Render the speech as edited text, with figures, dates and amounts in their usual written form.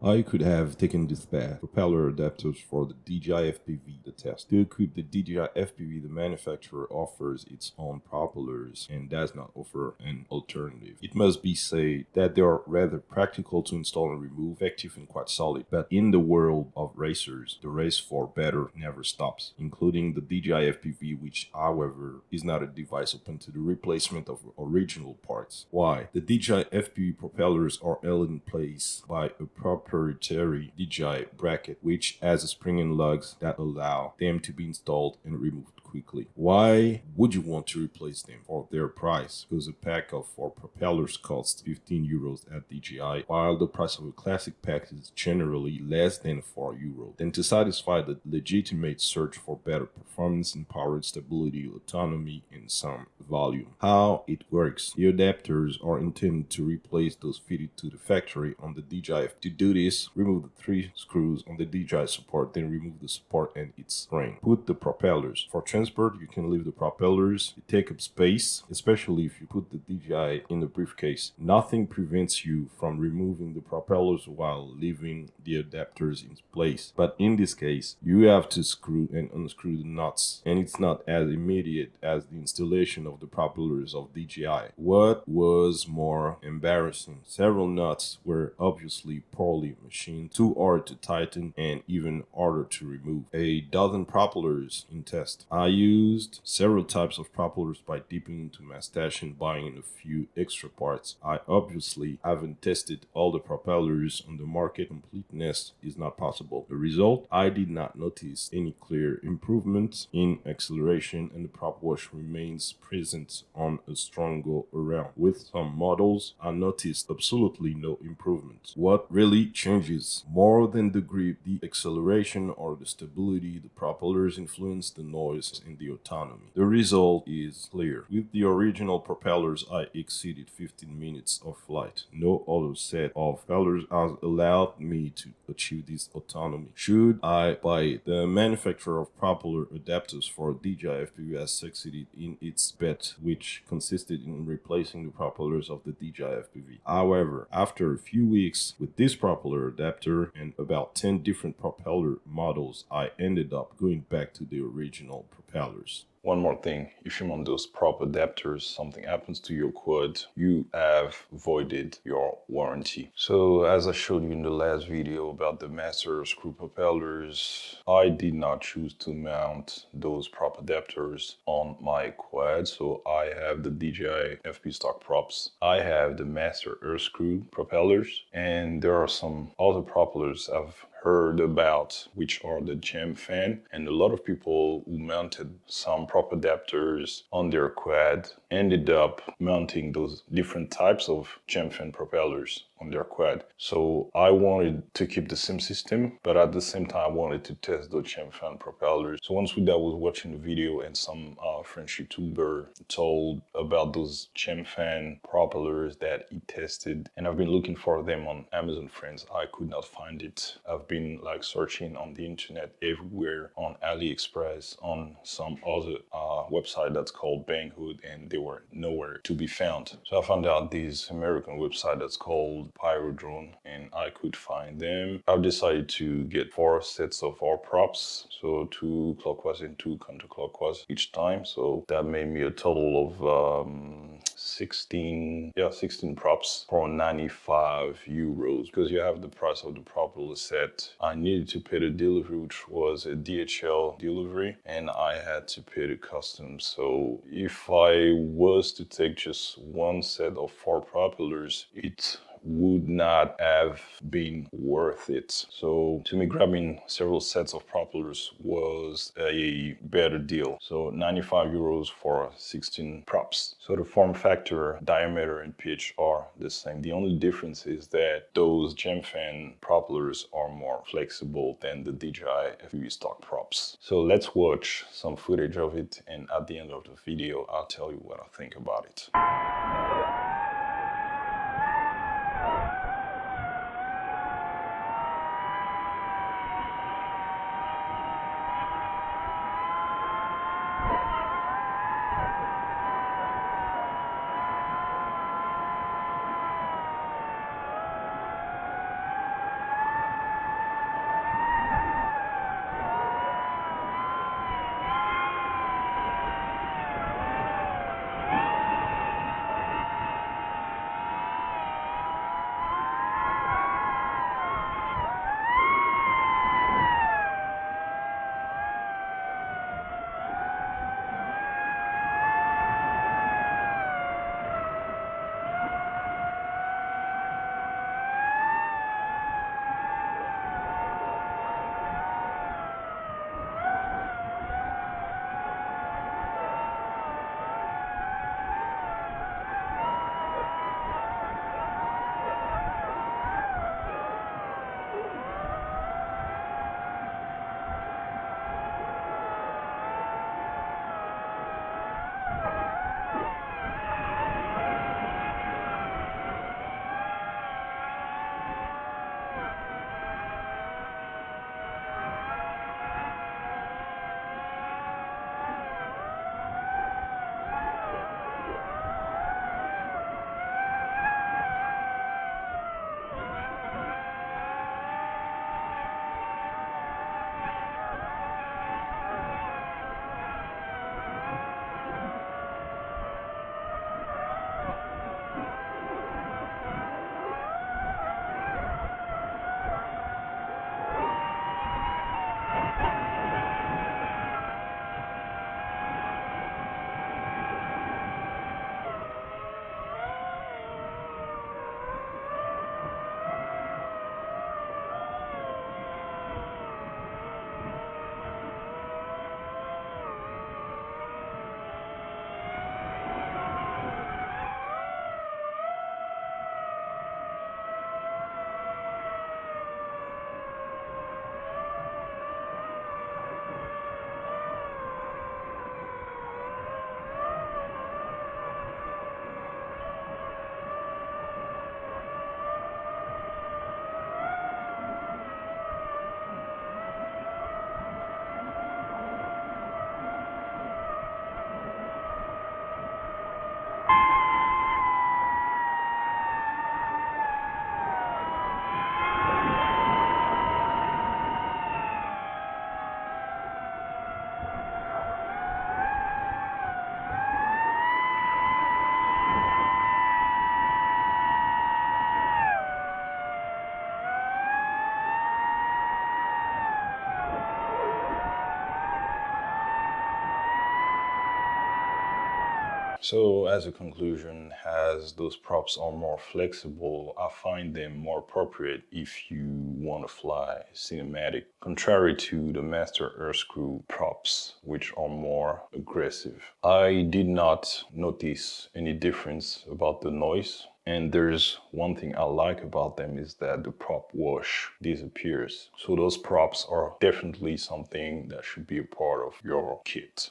I could have taken this path. Propeller adapters for the DJI FPV, the test. To equip the DJI FPV, the manufacturer offers its own propellers and does not offer an alternative. It must be said that they are rather practical to install and remove, effective and quite solid. But in the world of racers, the race for better never stops, including the DJI FPV, which, however, is not a device open to the replacement of original parts. Why? The DJI FPV propellers are held in place by a proprietary DJI bracket, which has a spring and lugs that allow them to be installed and removed quickly. Why would you want to replace them for their price? Because a pack of 4 propellers costs 15 euros at DJI, while the price of a classic pack is generally less than 4 euros. Then to satisfy the legitimate search for better performance and power stability, autonomy, and some volume. How it works. The adapters are intended to replace those fitted to the factory on the DJI. To do this, remove the 3 screws on the DJI support, then remove the support and its spring. Put the propellers. For transport, you can leave the propellers. They take up space, especially if you put the DJI in the briefcase. Nothing prevents you from removing the propellers while leaving the adapters in place. But in this case, you have to screw and unscrew the nuts, and it's not as immediate as the installation of the propellers of DJI. What was more embarrassing, several nuts were obviously poorly machined, too hard to tighten, and even harder to remove. A dozen propellers in test. I used several types of propellers by dipping into my stash and buying a few extra parts. I obviously haven't tested all the propellers on the market. Completeness is not possible. The result, I did not notice any clear improvement in acceleration, and the prop wash remains present on a strong go around. With some models, I noticed absolutely no improvement. What really changes? More than the grip, the acceleration, or the stability, the propellers influence the noise and the autonomy. The result is clear. With the original propellers, I exceeded 15 minutes of flight. No other set of propellers has allowed me to achieve this autonomy. Should I buy it? The manufacturer of propeller adapters for DJI FPV has succeeded in its bet, which consisted in replacing the propellers of the DJI FPV. However, after a few weeks with this propeller adapter and about 10 different propeller models, I ended up going back to the original propellers. One more thing, if you mount those prop adapters, something happens to your quad, you have voided your warranty. So as I showed you in the last video about the master screw propellers, I did not choose to mount those prop adapters on my quad. So I have the DJI FP stock props. I have the master air screw propellers, and there are some other propellers I've heard about, which are the Gemfan, and a lot of people who mounted some prop adapters on their quad ended up mounting those different types of Gemfan propellers on their quad. So I wanted to keep the same system, but at the same time I wanted to test the Gemfan propellers. So once I was watching the video and some French YouTuber told about those Gemfan propellers that he tested, and I've been looking for them on Amazon Friends. I could not find it. I've been like searching on the internet everywhere, on AliExpress, on some other website that's called Banggood, and they were nowhere to be found. So I found out this American website that's called Pyrodrone, and I could find them. I've decided to get 4 sets of our props, so 2 clockwise and 2 counterclockwise each time. So that made me a total of 16 props for 95 euros, because you have the price of the propeller set. I needed to pay the delivery, which was a DHL delivery, and I had to pay the customs. So if I was to take just one set of 4 propellers, it would not have been worth it. So to me, grabbing several sets of propellers was a better deal. So 95 euros for 16 props. So the form factor, diameter, and pitch are the same. The only difference is that those Gemfan propellers are more flexible than the DJI FPV stock props. So let's watch some footage of it, and at the end of the video, I'll tell you what I think about it. So as a conclusion, as those props are more flexible, I find them more appropriate if you want to fly cinematic, contrary to the master air screw props, which are more aggressive. I did not notice any difference about the noise. And there's one thing I like about them is that the prop wash disappears. So those props are definitely something that should be a part of your kit.